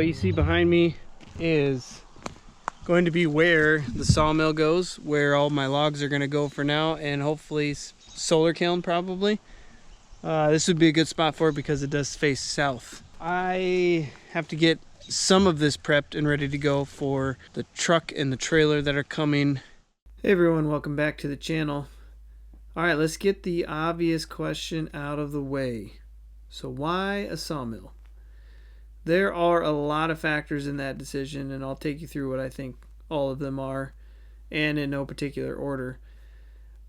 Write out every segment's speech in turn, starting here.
what you see behind me is going to be where the sawmill goes, where all my logs are going to go for now, and hopefully solar kiln probably. This would be a good spot for it because it does face south. I have to get some of this prepped and ready to go for the truck and the trailer that are coming. Hey everyone, welcome back to the channel. Alright, let's get the obvious question out of the way. So why a sawmill? There are a lot of factors in that decision, and I'll take you through what I think all of them are, and in no particular order.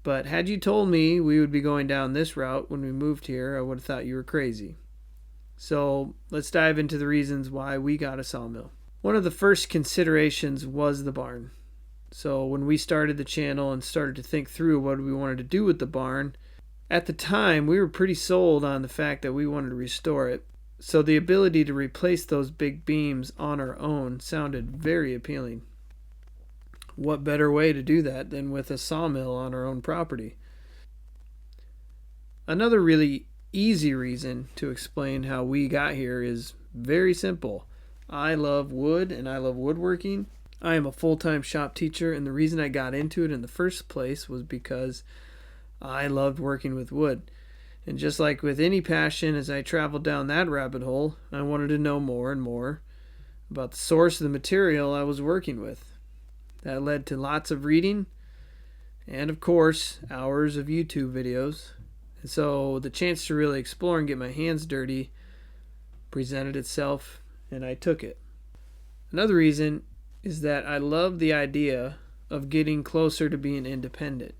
But had you told me we would be going down this route when we moved here, I would have thought you were crazy. So let's dive into the reasons why we got a sawmill. One of the first considerations was the barn. So when we started the channel and started to think through what we wanted to do with the barn, at the time we were pretty sold on the fact that we wanted to restore it. So the ability to replace those big beams on our own sounded very appealing. What better way to do that than with a sawmill on our own property? Another really easy reason to explain how we got here is very simple. I love wood and I love woodworking. I am a full-time shop teacher, and the reason I got into it in the first place was because I loved working with wood. And just like with any passion, as I traveled down that rabbit hole, I wanted to know more and more about the source of the material I was working with. That led to lots of reading and, of course, hours of YouTube videos. And so the chance to really explore and get my hands dirty presented itself, and I took it. Another reason is that I love the idea of getting closer to being independent.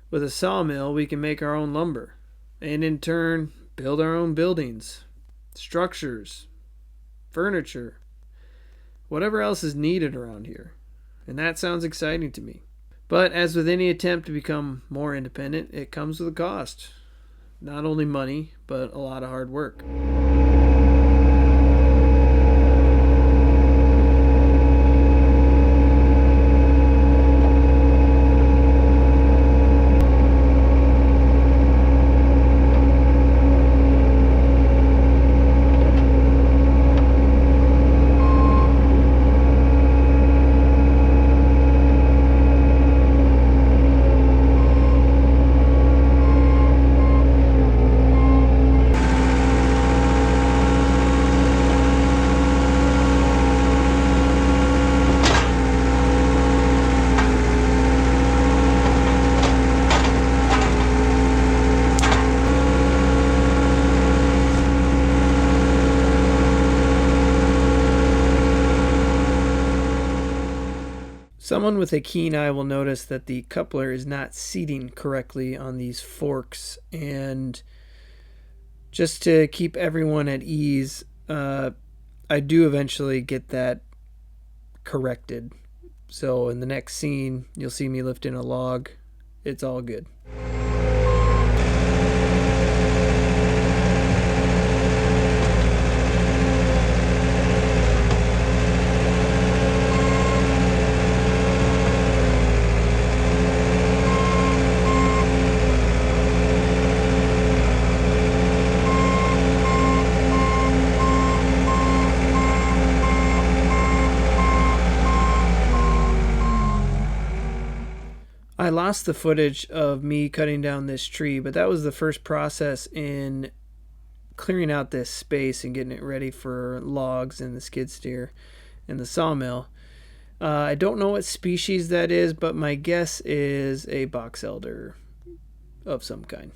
With a sawmill, we can make our own lumber, and in turn build our own buildings, structures, furniture, whatever else is needed around here. And that sounds exciting to me. But as with any attempt to become more independent, it comes with a cost. Not only money, but a lot of hard work. Someone with a keen eye will notice that the coupler is not seating correctly on these forks, and just to keep everyone at ease, I do eventually get that corrected. So in the next scene, you'll see me lifting a log. It's all good. I lost the footage of me cutting down this tree, but that was the first process in clearing out this space and getting it ready for logs and the skid steer and the sawmill. I don't know what species that is, but my guess is a box elder of some kind.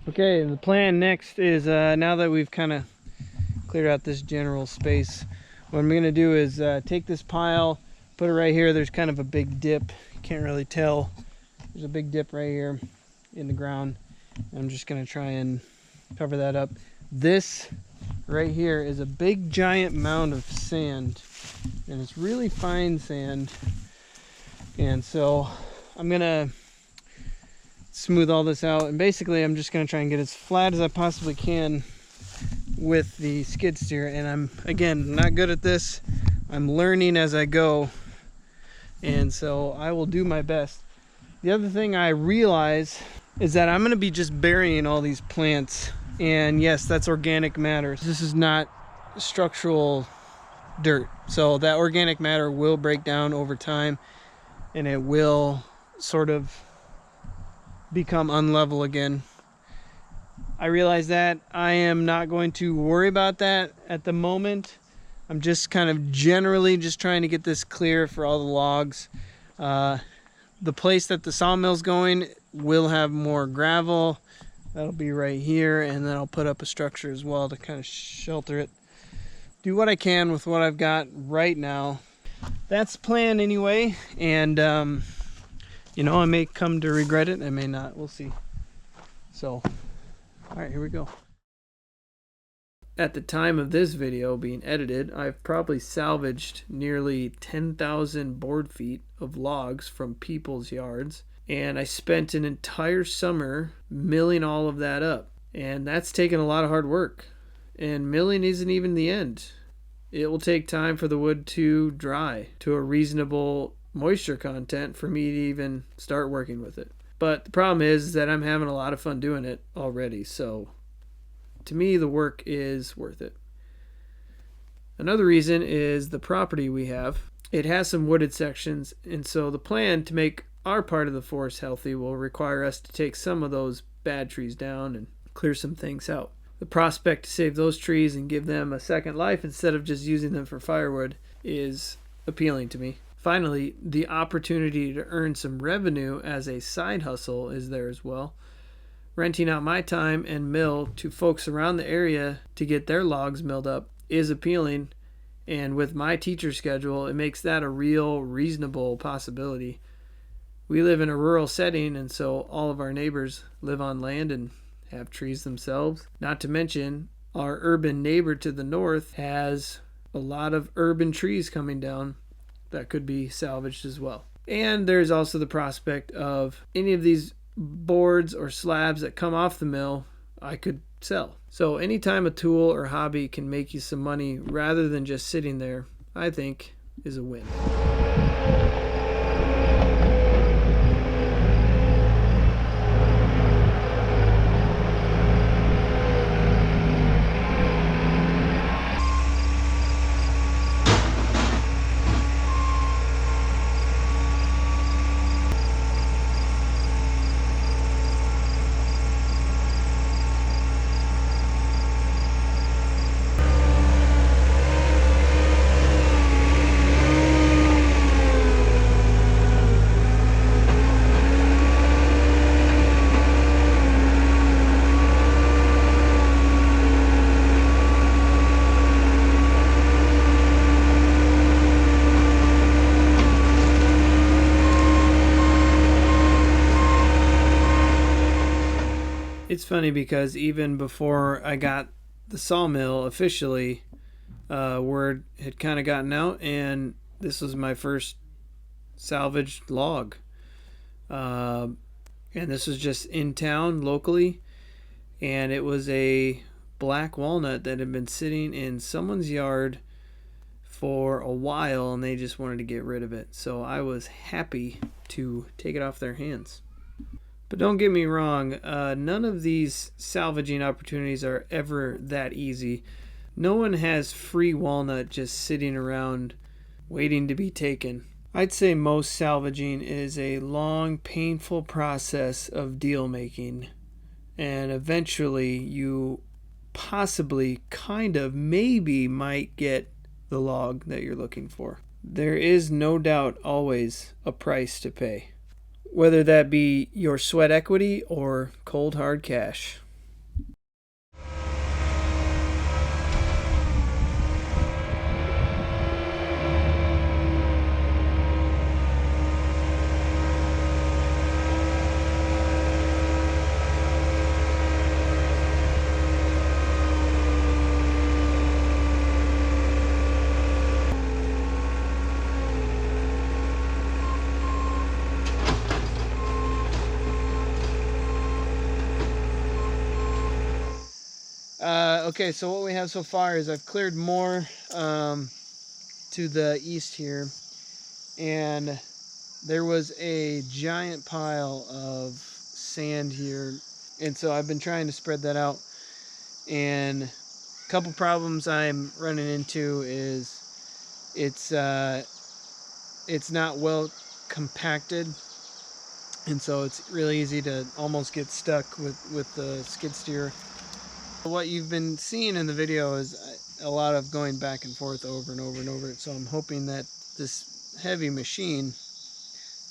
Okay, the plan next is now that we've kind of cleared out this general space, what I'm going to do is take this pile, put it right here. There's kind of a big dip. You can't really tell. There's a big dip right here in the ground. I'm just going to try and cover that up. This right here is a big giant mound of sand, and it's really fine sand. And so I'm gonna smooth all this out, and basically I'm just gonna try and get as flat as I possibly can with the skid steer. And I'm, again, not good at this. I'm learning as I go, and so I will do my best. The other thing I realize is that I'm going to be just burying all these plants, and yes, that's organic matter. This is not structural dirt, so that organic matter will break down over time, and it will sort of become unlevel again. I realize that. I am not going to worry about that at the moment. I'm just kind of generally just trying to get this clear for all the logs. The place that the sawmill's going will have more gravel. That'll be right here, and then I'll put up a structure as well to kind of shelter it. Do what I can with what I've got right now. That's the plan anyway, and you know, I may come to regret it, I may not, we'll see. So, all right, here we go. At the time of this video being edited, I've probably salvaged nearly 10,000 board feet of logs from people's yards, and I spent an entire summer milling all of that up, and that's taken a lot of hard work. And milling isn't even the end. It will take time for the wood to dry to a reasonable moisture content for me to even start working with it. But the problem is that I'm having a lot of fun doing it already, so to me, the work is worth it. Another reason is the property we have. It has some wooded sections, and so the plan to make our part of the forest healthy will require us to take some of those bad trees down and clear some things out. The prospect to save those trees and give them a second life instead of just using them for firewood is appealing to me. Finally, the opportunity to earn some revenue as a side hustle is there as well. Renting out my time and mill to folks around the area to get their logs milled up is appealing, and with my teacher schedule, it makes that a real reasonable possibility. We live in a rural setting, and so all of our neighbors live on land and have trees themselves. Not to mention, our urban neighbor to the north has a lot of urban trees coming down that could be salvaged as well. And there's also the prospect of any of these boards or slabs that come off the mill I could sell. So anytime a tool or hobby can make you some money rather than just sitting there, I think is a win. It's funny because even before I got the sawmill officially, word had kind of gotten out, and this was my first salvaged log. And this was just in town locally, and it was a black walnut that had been sitting in someone's yard for a while, and they just wanted to get rid of it. So I was happy to take it off their hands. But don't get me wrong, none of these salvaging opportunities are ever that easy. No one has free walnut just sitting around waiting to be taken. I'd say most salvaging is a long, painful process of deal making, and eventually you possibly, maybe might get the log that you're looking for. There is no doubt always a price to pay, whether that be your sweat equity or cold hard cash. Okay, so what we have so far is I've cleared more to the east here, and there was a giant pile of sand here, and so I've been trying to spread that out. And a couple problems I'm running into is it's not well compacted, and so it's really easy to almost get stuck with the skid steer. What you've been seeing in the video is a lot of going back and forth over and over and over. So I'm hoping that this heavy machine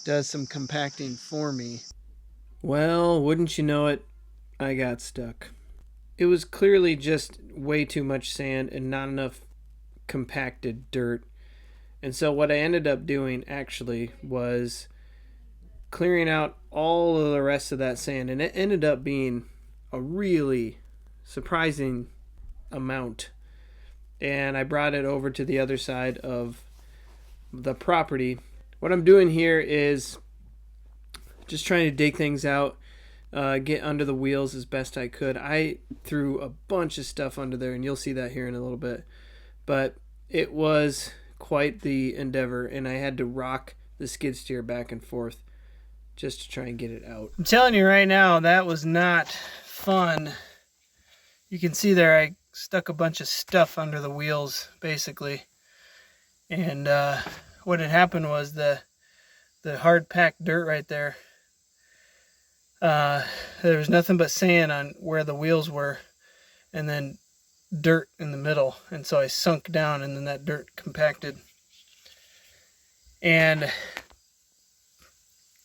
does some compacting for me. Well, wouldn't you know it, I got stuck. It was clearly just way too much sand and not enough compacted dirt. And so what I ended up doing actually was clearing out all of the rest of that sand, and it ended up being a really surprising amount. And I brought it over to the other side of the property. What I'm doing here is just trying to dig things out, get under the wheels as best I could. I threw a bunch of stuff under there, and you'll see that here in a little bit. But it was quite the endeavor, and I had to rock the skid steer back and forth just to try and get it out. I'm telling you right now, that was not fun. You can see there I stuck a bunch of stuff under the wheels, basically. And what had happened was the hard packed dirt right there, there was nothing but sand on where the wheels were, and then dirt in the middle. And so I sunk down, and then that dirt compacted. And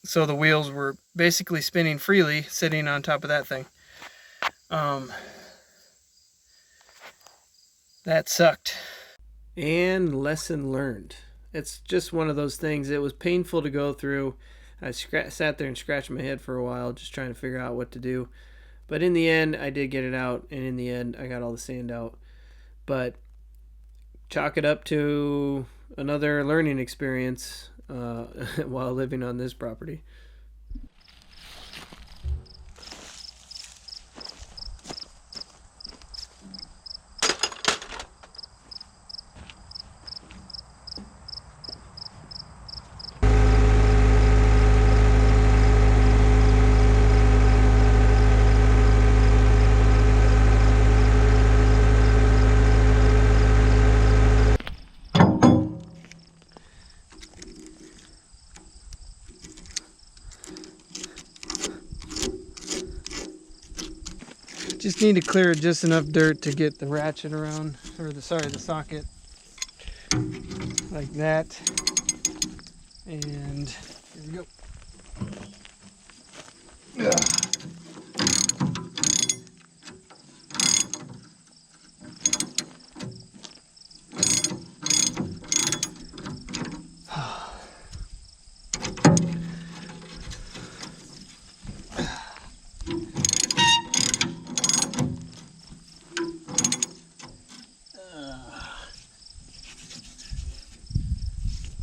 so the wheels were basically spinning freely, sitting on top of that thing. That sucked. And lesson learned. It's just one of those things. It was painful to go through. I sat there and scratched my head for a while just trying to figure out what to do. But in the end, I did get it out. And in the end, I got all the sand out. But chalk it up to another learning experience while living on this property. Just need to clear just enough dirt to get the ratchet around, or the socket, like that. And here we go.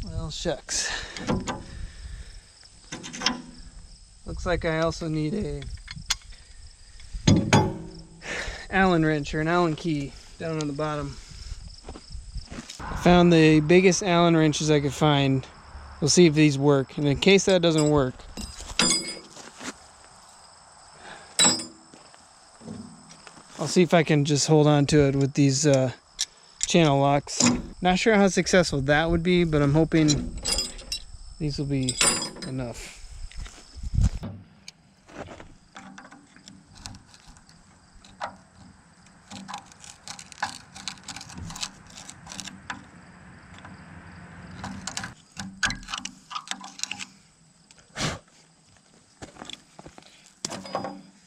Well, shucks. Looks like I also need a Allen wrench or an Allen key down on the bottom. I found the biggest Allen wrenches I could find. We'll see if these work. And in case that doesn't work, I'll see if I can just hold on to it with these channel locks. Not sure how successful that would be, but I'm hoping these will be enough.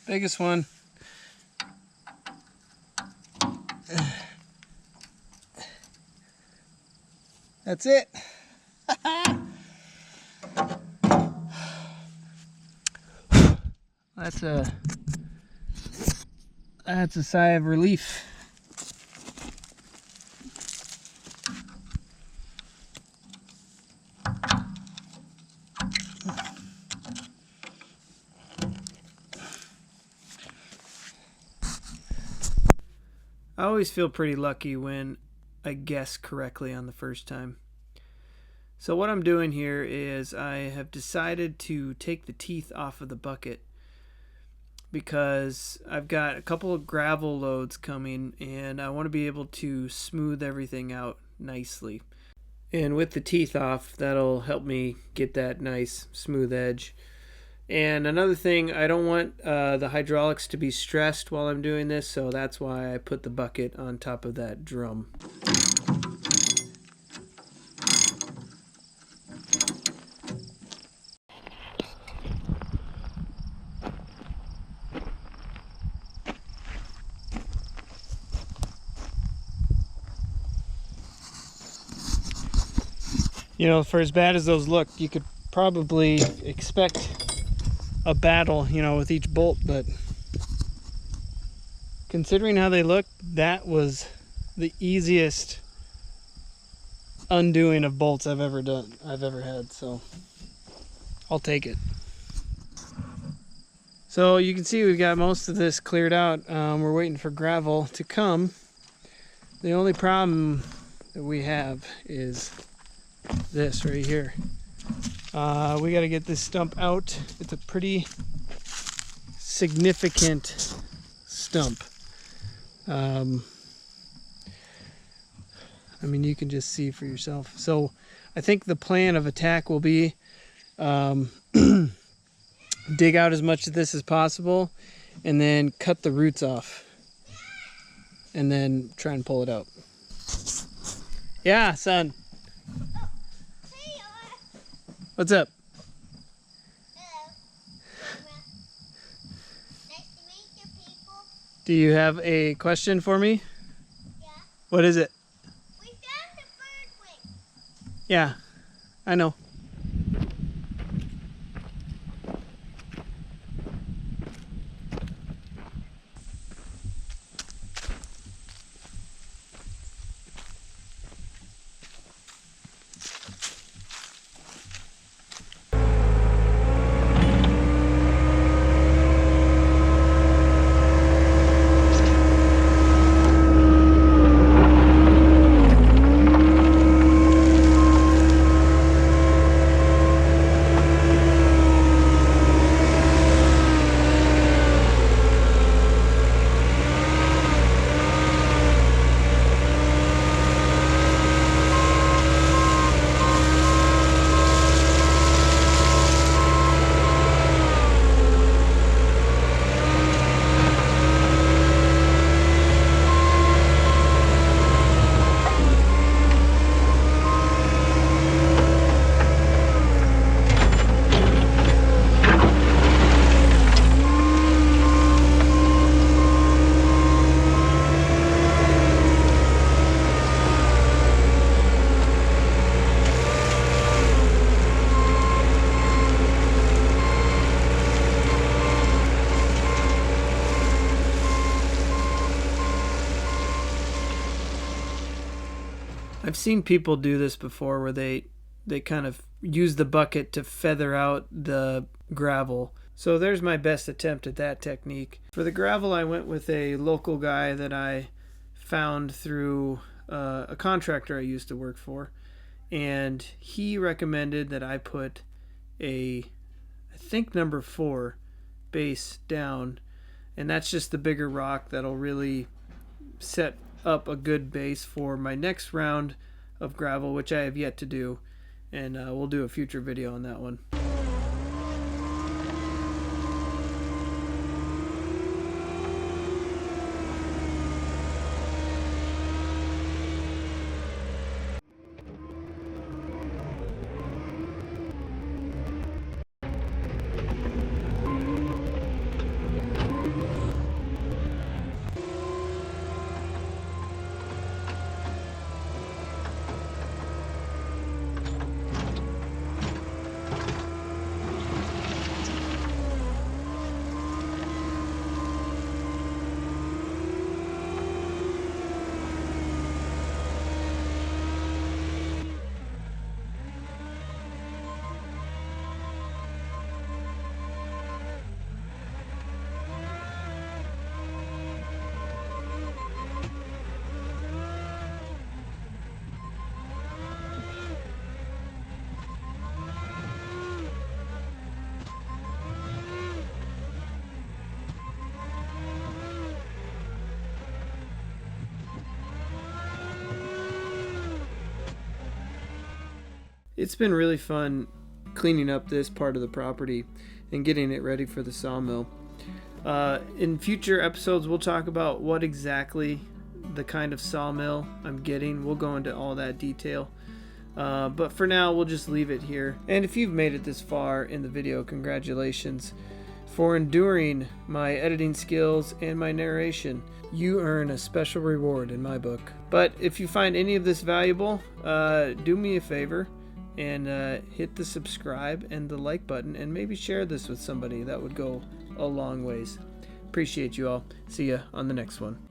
Biggest one. That's it. That's a sigh of relief. I always feel pretty lucky when I guess correctly on the first time. So what I'm doing here is I have decided to take the teeth off of the bucket because I've got a couple of gravel loads coming and I want to be able to smooth everything out nicely. And with the teeth off, that'll help me get that nice smooth edge. And another thing, I don't want the hydraulics to be stressed while I'm doing this, so that's why I put the bucket on top of that drum. You know, for as bad as those look, you could probably expect a battle, you know, with each bolt, but considering how they look, that was the easiest undoing of bolts I've ever had, so I'll take it. So you can see we've got most of this cleared out. We're waiting for gravel to come. The only problem that we have is this right here. We got to get this stump out. It's a pretty significant stump. I mean, you can just see for yourself. So I think the plan of attack will be dig out as much of this as possible and then cut the roots off and then try and pull it out. Yeah, son. What's up? Hello. Nice to meet you, people. Do you have a question for me? Yeah. What is it? We found a bird wing. Yeah, I know. I've seen people do this before where they kind of use the bucket to feather out the gravel. So there's my best attempt at that technique. For the gravel, I went with a local guy that I found through a contractor I used to work for. And he recommended that I put I think number 4 base down. And that's just the bigger rock that'll really set up a good base for my next round of gravel, which I have yet to do, and we'll do a future video on that one. it's been really fun cleaning up this part of the property and getting it ready for the sawmill. In future episodes, we'll talk about what exactly the kind of sawmill I'm getting. We'll go into all that detail. But for now, we'll just leave it here. And if you've made it this far in the video, congratulations for enduring my editing skills and my narration. You earn a special reward in my book. But if you find any of this valuable, do me a favor and hit the subscribe and the like button, and maybe share this with somebody. That would go a long ways. Appreciate you all. See ya on the next one.